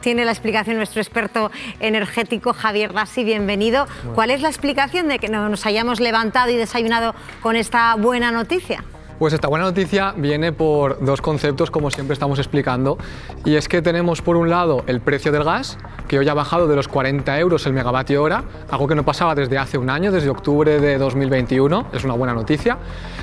tiene la explicación nuestro experto energético Javier Rassi, bienvenido. ¿Cuál es la explicación de que nos hayamos levantado y desayunado con esta buena noticia? Pues esta buena noticia viene por dos conceptos, como siempre estamos explicando, y es que tenemos por un lado el precio del gas, que hoy ha bajado de los 40 euros el megavatio hora, algo que no pasaba desde hace un año, desde octubre de 2021, es una buena noticia.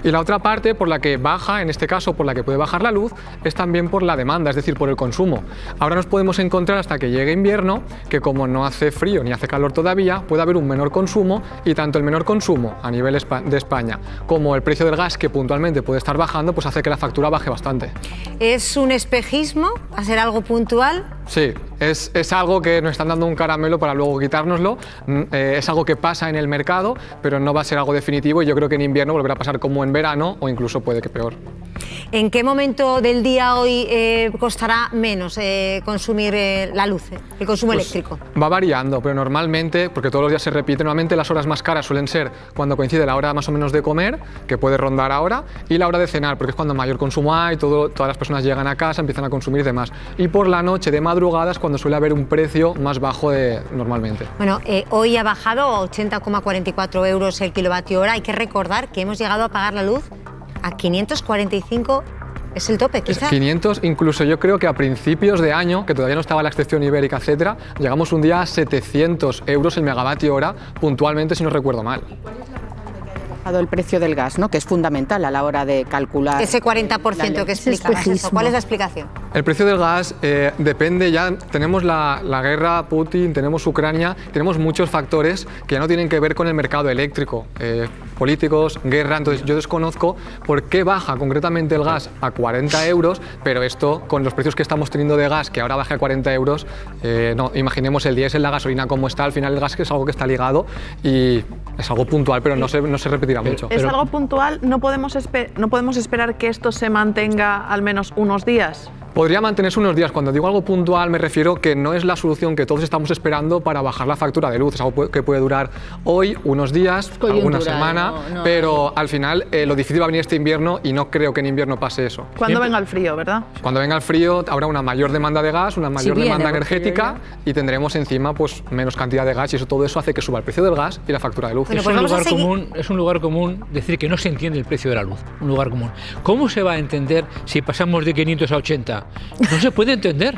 Y la otra parte por la que baja, en este caso por la que puede bajar la luz, es también por la demanda, es decir, por el consumo. Ahora nos podemos encontrar hasta que llegue invierno, que como no hace frío ni hace calor todavía, puede haber un menor consumo, y tanto el menor consumo a nivel de España como el precio del gas, que puntualmente puede estar bajando, pues hace que la factura baje bastante. ¿Es un espejismo? ¿Va a ser algo puntual? Sí, es algo que nos están dando un caramelo para luego quitárnoslo, es algo que pasa en el mercado, pero no va a ser algo definitivo, y yo creo que en invierno volverá a pasar como en verano, o incluso puede que peor. ¿En qué momento del día hoy costará menos consumir la luz, el consumo eléctrico? Va variando, pero normalmente, porque todos los días se repite, normalmente las horas más caras suelen ser cuando coincide la hora más o menos de comer, que puede rondar ahora, y la hora de cenar, porque es cuando mayor consumo hay, todas las personas llegan a casa, empiezan a consumir y demás. Y por la noche, de madrugadas, cuando suele haber un precio más bajo de normalmente. Bueno, hoy ha bajado a 80,44 euros el kilovatio hora. Hay que recordar que hemos llegado a pagar la luz a 545, es el tope, quizás. 500, incluso yo creo que a principios de año, que todavía no estaba la excepción ibérica, etcétera, llegamos un día a 700 euros el megavatio hora, puntualmente, si no recuerdo mal. El precio del gas, ¿no? Que es fundamental a la hora de calcular ese 40% que explicabas. ¿Cuál es la explicación? El precio del gas depende, ya tenemos la guerra, Putin, tenemos Ucrania, tenemos muchos factores que ya no tienen que ver con el mercado eléctrico, políticos, guerra. Entonces yo desconozco por qué baja concretamente el gas a 40 euros, pero esto con los precios que estamos teniendo de gas, que ahora baje a 40 euros, no, imaginemos el diésel, la gasolina como está, al final el gas que es algo que está ligado y es algo puntual, pero no se repetirá mucho. Es algo puntual, no podemos esperar que esto se mantenga al menos unos días. Podría mantenerse unos días. Cuando digo algo puntual me refiero que no es la solución que todos estamos esperando para bajar la factura de luz. Es algo que puede durar hoy, unos días, alguna semana, pero al final lo difícil va a venir este invierno y no creo que en invierno pase eso. Cuando venga el frío, ¿verdad? Cuando venga el frío habrá una mayor demanda de gas, una mayor demanda energética y tendremos encima pues menos cantidad de gas, y todo eso hace que suba el precio del gas y la factura de luz. Bueno, pues es un lugar común decir que no se entiende el precio de la luz, un lugar común. ¿Cómo se va a entender si pasamos de 500 a 80? No se puede entender.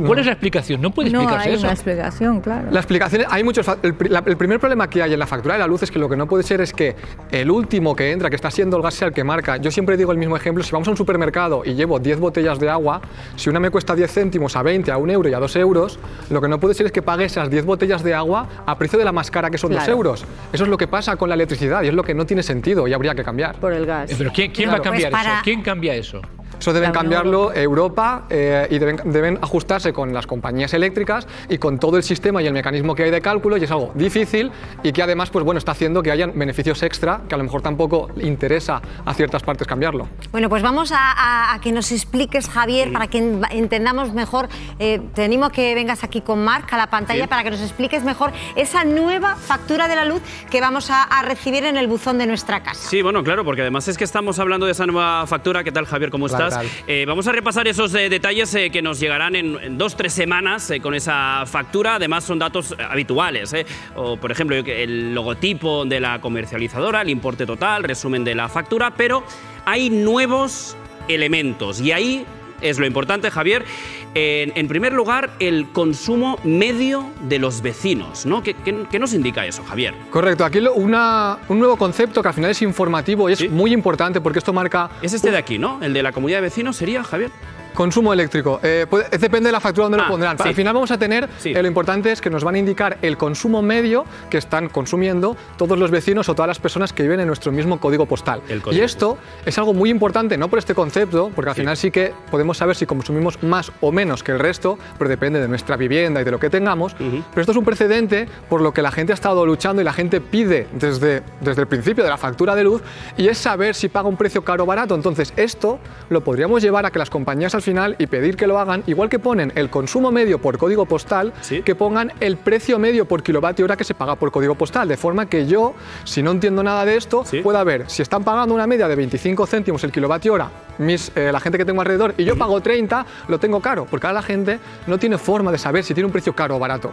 ¿Cuál es la explicación? No puede explicarse eso. No hay una explicación, claro. La explicación, hay muchos. El primer problema que hay en la factura de la luz es que lo que no puede ser es que el último que entra, que está siendo el gas, sea el que marca. Yo siempre digo el mismo ejemplo: si vamos a un supermercado y llevo 10 botellas de agua, si una me cuesta 10 céntimos, a 20, a 1 euro y a 2 euros, lo que no puede ser es que pague esas 10 botellas de agua a precio de la más cara, que son 2 euros. Eso es lo que pasa con la electricidad y es lo que no tiene sentido y habría que cambiar. Por el gas. ¿Pero quién va a cambiar eso? ¿Quién cambia eso? Eso deben cambiarlo Europa y deben ajustarse con las compañías eléctricas y con todo el sistema y el mecanismo que hay de cálculo, y es algo difícil y que además pues bueno, está haciendo que hayan beneficios extra que a lo mejor tampoco interesa a ciertas partes cambiarlo. Bueno, pues vamos a que nos expliques, Javier, para que entendamos mejor. Te animo a que vengas aquí con Marc a la pantalla para que nos expliques mejor esa nueva factura de la luz que vamos a recibir en el buzón de nuestra casa. Sí, bueno, claro, porque además es que estamos hablando de esa nueva factura. ¿Qué tal, Javier? ¿Cómo estás? Vamos a repasar esos detalles que nos llegarán en 2-3 semanas con esa factura. Además son datos habituales, o por ejemplo el logotipo de la comercializadora, el importe total, resumen de la factura, pero hay nuevos elementos y ahí es lo importante, Javier. En primer lugar, el consumo medio de los vecinos, ¿no? ¿Qué nos indica eso, Javier? Correcto, aquí un nuevo concepto que al final es informativo y es muy importante porque esto marca... Es este de aquí, ¿no? El de la comunidad de vecinos sería, Javier. Consumo eléctrico. Depende de la factura donde lo pondrán. Al final vamos a tener, lo importante es que nos van a indicar el consumo medio que están consumiendo todos los vecinos o todas las personas que viven en nuestro mismo código postal. Y esto es algo muy importante, no por este concepto, porque al final sí que podemos saber si consumimos más o menos que el resto, pero depende de nuestra vivienda y de lo que tengamos. Pero esto es un precedente por lo que la gente ha estado luchando y la gente pide desde el principio de la factura de luz, y es saber si paga un precio caro o barato. Entonces esto lo podríamos llevar a que las compañías al final y pedir que lo hagan, igual que ponen el consumo medio por código postal, que pongan el precio medio por kilovatio hora que se paga por código postal, de forma que yo, si no entiendo nada de esto, pueda ver si están pagando una media de 25 céntimos el kilovatio hora la gente que tengo alrededor y yo pago 30, lo tengo caro, porque ahora la gente no tiene forma de saber si tiene un precio caro o barato.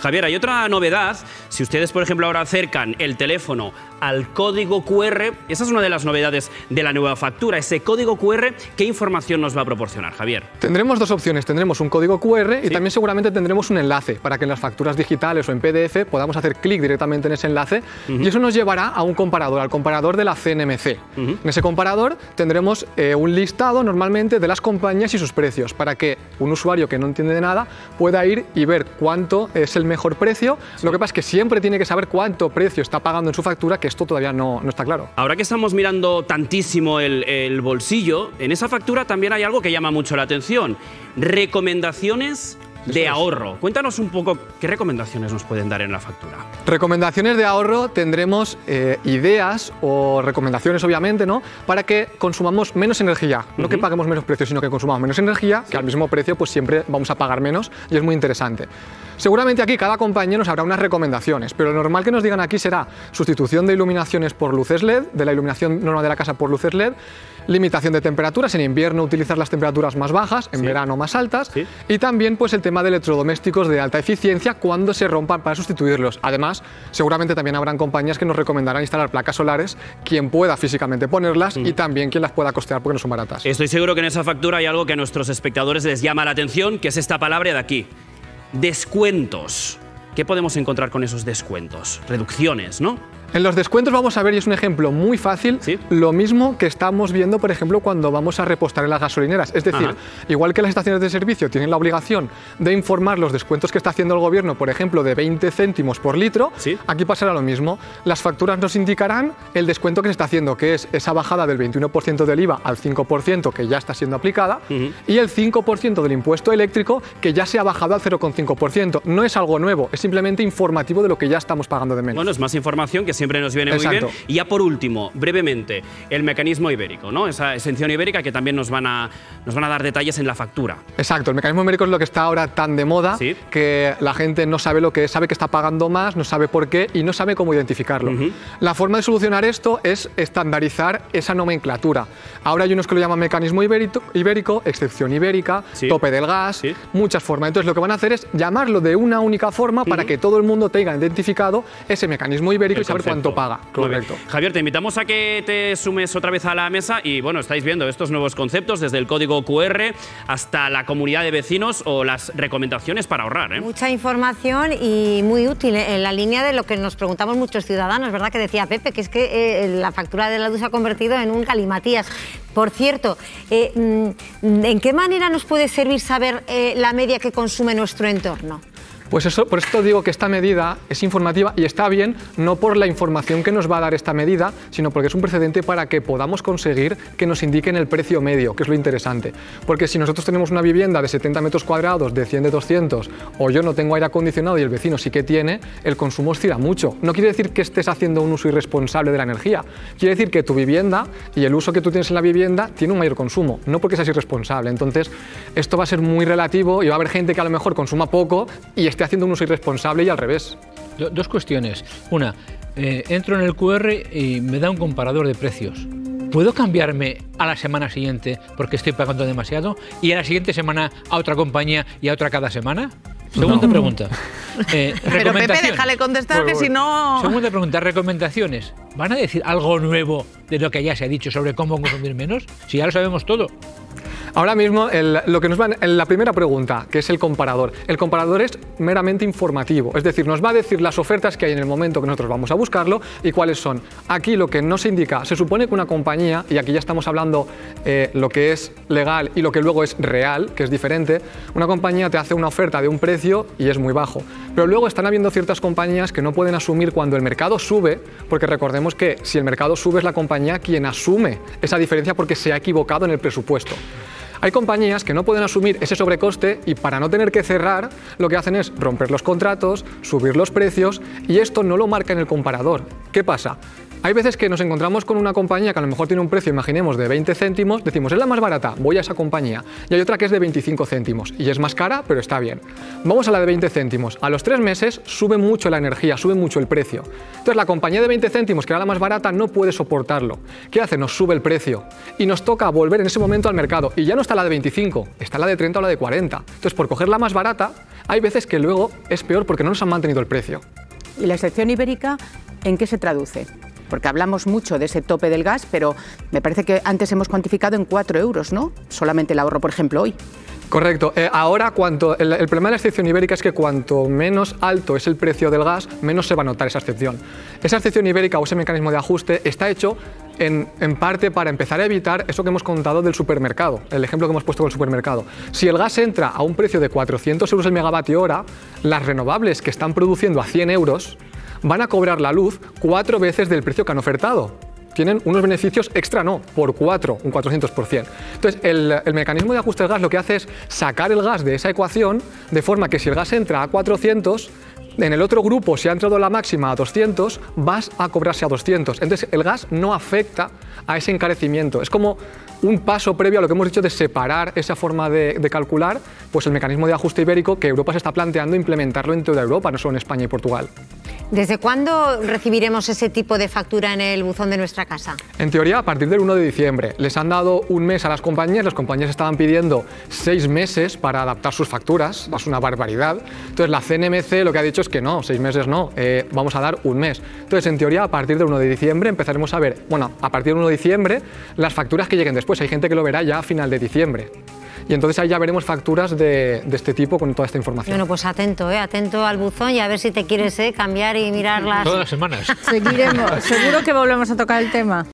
Javier, hay otra novedad. Si ustedes, por ejemplo, ahora acercan el teléfono al código QR, esa es una de las novedades de la nueva factura. Ese código QR, ¿qué información nos va a proporcionar, Javier? Tendremos dos opciones. Tendremos un código QR y también seguramente tendremos un enlace para que en las facturas digitales o en PDF podamos hacer clic directamente en ese enlace y eso nos llevará a un comparador, al comparador de la CNMC. En ese comparador tendremos un listado normalmente de las compañías y sus precios para que un usuario que no entiende de nada pueda ir y ver cuánto es el mejor precio. Lo que pasa es que siempre tiene que saber cuánto precio está pagando en su factura, que esto todavía no está claro. Ahora que estamos mirando tantísimo el bolsillo, en esa factura también hay algo que llama mucho la atención. Recomendaciones de ahorro. Cuéntanos un poco qué recomendaciones nos pueden dar en la factura. Recomendaciones de ahorro tendremos ideas o recomendaciones, obviamente, ¿no? Para que consumamos menos energía. No que paguemos menos precio, sino que consumamos menos energía, que al mismo precio pues siempre vamos a pagar menos y es muy interesante. Seguramente aquí cada compañía nos habrá unas recomendaciones, pero lo normal que nos digan aquí será sustitución de iluminaciones por luces LED, de la iluminación normal de la casa por luces LED, limitación de temperaturas, en invierno utilizar las temperaturas más bajas, en verano más altas, y también pues el tema de electrodomésticos de alta eficiencia cuando se rompan para sustituirlos. Además, seguramente también habrán compañías que nos recomendarán instalar placas solares, quien pueda físicamente ponerlas y también quien las pueda costear porque no son baratas. Estoy seguro que en esa factura hay algo que a nuestros espectadores les llama la atención, que es esta palabra de aquí. Descuentos. ¿Qué podemos encontrar con esos descuentos? Reducciones, ¿no? En los descuentos vamos a ver, y es un ejemplo muy fácil, lo mismo que estamos viendo, por ejemplo, cuando vamos a repostar en las gasolineras. Es decir, igual que las estaciones de servicio tienen la obligación de informar los descuentos que está haciendo el gobierno, por ejemplo, de 20 céntimos por litro, aquí pasará lo mismo. Las facturas nos indicarán el descuento que se está haciendo, que es esa bajada del 21% del IVA al 5% que ya está siendo aplicada y el 5% del impuesto eléctrico que ya se ha bajado al 0,5%. No es algo nuevo, es simplemente informativo de lo que ya estamos pagando de menos. Bueno, es más información que siempre nos viene muy bien. Y ya por último, brevemente, el mecanismo ibérico, ¿no? Esa exención ibérica que también nos van a dar detalles en la factura. Exacto, el mecanismo ibérico es lo que está ahora tan de moda, que la gente no sabe lo que es, sabe que está pagando más, no sabe por qué y no sabe cómo identificarlo. La forma de solucionar esto es estandarizar esa nomenclatura. Ahora hay unos que lo llaman mecanismo ibérico, excepción ibérica, tope del gas, muchas formas. Entonces lo que van a hacer es llamarlo de una única forma para que todo el mundo tenga identificado ese mecanismo ibérico y saber cuánto paga. Correcto. Javier, te invitamos a que te sumes otra vez a la mesa y bueno, estáis viendo estos nuevos conceptos desde el código QR hasta la comunidad de vecinos o las recomendaciones para ahorrar, ¿eh? Mucha información y muy útil en la línea de lo que nos preguntamos muchos ciudadanos, ¿verdad? Que decía Pepe, que es que la factura de la luz se ha convertido en un galimatías. Por cierto, ¿en qué manera nos puede servir saber la media que consume nuestro entorno? Pues eso, por esto digo que esta medida es informativa y está bien, no por la información que nos va a dar esta medida, sino porque es un precedente para que podamos conseguir que nos indiquen el precio medio, que es lo interesante. Porque si nosotros tenemos una vivienda de 70 metros cuadrados, de 100 de 200, o yo no tengo aire acondicionado y el vecino sí que tiene, el consumo oscila mucho. No quiere decir que estés haciendo un uso irresponsable de la energía, quiere decir que tu vivienda y el uso que tú tienes en la vivienda tiene un mayor consumo, no porque seas irresponsable. Entonces, esto va a ser muy relativo y va a haber gente que a lo mejor consuma poco y esté haciendo un uso irresponsable y al revés. Dos cuestiones. Una, entro en el QR y me da un comparador de precios. ¿Puedo cambiarme a la semana siguiente porque estoy pagando demasiado y a la siguiente semana a otra compañía y a otra cada semana? Segunda pregunta. Pero Pepe, déjale contestar que si no... Segunda pregunta, recomendaciones. ¿Van a decir algo nuevo de lo que ya se ha dicho sobre cómo consumir menos? Si ya lo sabemos todo. Ahora mismo, lo que nos va en la primera pregunta, que es el comparador. El comparador es meramente informativo, es decir, nos va a decir las ofertas que hay en el momento que nosotros vamos a buscarlo y cuáles son. Aquí lo que no se indica, se supone que una compañía, y aquí ya estamos hablando lo que es legal y lo que luego es real, que es diferente, una compañía te hace una oferta de un precio y es muy bajo. Pero luego están habiendo ciertas compañías que no pueden asumir cuando el mercado sube, porque recordemos que si el mercado sube es la compañía quien asume esa diferencia porque se ha equivocado en el presupuesto. Hay compañías que no pueden asumir ese sobrecoste y para no tener que cerrar lo que hacen es romper los contratos, subir los precios y esto no lo marca en el comparador. ¿Qué pasa? Hay veces que nos encontramos con una compañía que a lo mejor tiene un precio, imaginemos, de 20 céntimos, decimos, es la más barata, voy a esa compañía. Y hay otra que es de 25 céntimos y es más cara, pero está bien. Vamos a la de 20 céntimos. A los 3 meses sube mucho la energía, sube mucho el precio. Entonces la compañía de 20 céntimos, que era la más barata, no puede soportarlo. ¿Qué hace? Nos sube el precio y nos toca volver en ese momento al mercado. Y ya no está la de 25, está la de 30 o la de 40. Entonces, por coger la más barata, hay veces que luego es peor porque no nos han mantenido el precio. ¿Y la excepción ibérica en qué se traduce? Porque hablamos mucho de ese tope del gas, pero me parece que antes hemos cuantificado en 4 euros, ¿no? Solamente el ahorro, por ejemplo, hoy. Correcto. Ahora, el problema de la excepción ibérica es que cuanto menos alto es el precio del gas, menos se va a notar esa excepción. Esa excepción ibérica o ese mecanismo de ajuste está hecho en parte para empezar a evitar eso que hemos contado del supermercado, el ejemplo que hemos puesto con el supermercado. Si el gas entra a un precio de 400 euros el megavatio hora, las renovables que están produciendo a 100 euros van a cobrar la luz 4 veces del precio que han ofertado. Tienen unos beneficios extra, no, por 4, un 400%. Entonces, el mecanismo de ajuste del gas lo que hace es sacar el gas de esa ecuación, de forma que si el gas entra a 400, en el otro grupo, si ha entrado la máxima a 200, vas a cobrarse a 200. Entonces, el gas no afecta a ese encarecimiento. Es como un paso previo a lo que hemos dicho de separar esa forma de calcular, pues el mecanismo de ajuste ibérico que Europa se está planteando implementarlo en toda Europa, no solo en España y Portugal. ¿Desde cuándo recibiremos ese tipo de factura en el buzón de nuestra casa? En teoría, a partir del 1 de diciembre. Les han dado un mes a las compañías estaban pidiendo 6 meses para adaptar sus facturas, es una barbaridad. Entonces la CNMC lo que ha dicho es que no, 6 meses no, vamos a dar un mes. Entonces, en teoría, a partir del 1 de diciembre empezaremos a ver, bueno, a partir del 1 de diciembre, las facturas que lleguen después. Hay gente que lo verá ya a final de diciembre. Y entonces ahí ya veremos facturas de este tipo con toda esta información. Bueno, pues atento al buzón y a ver si te quieres cambiar y mirarlas. Todas las semanas. Seguiremos, seguro que volvemos a tocar el tema.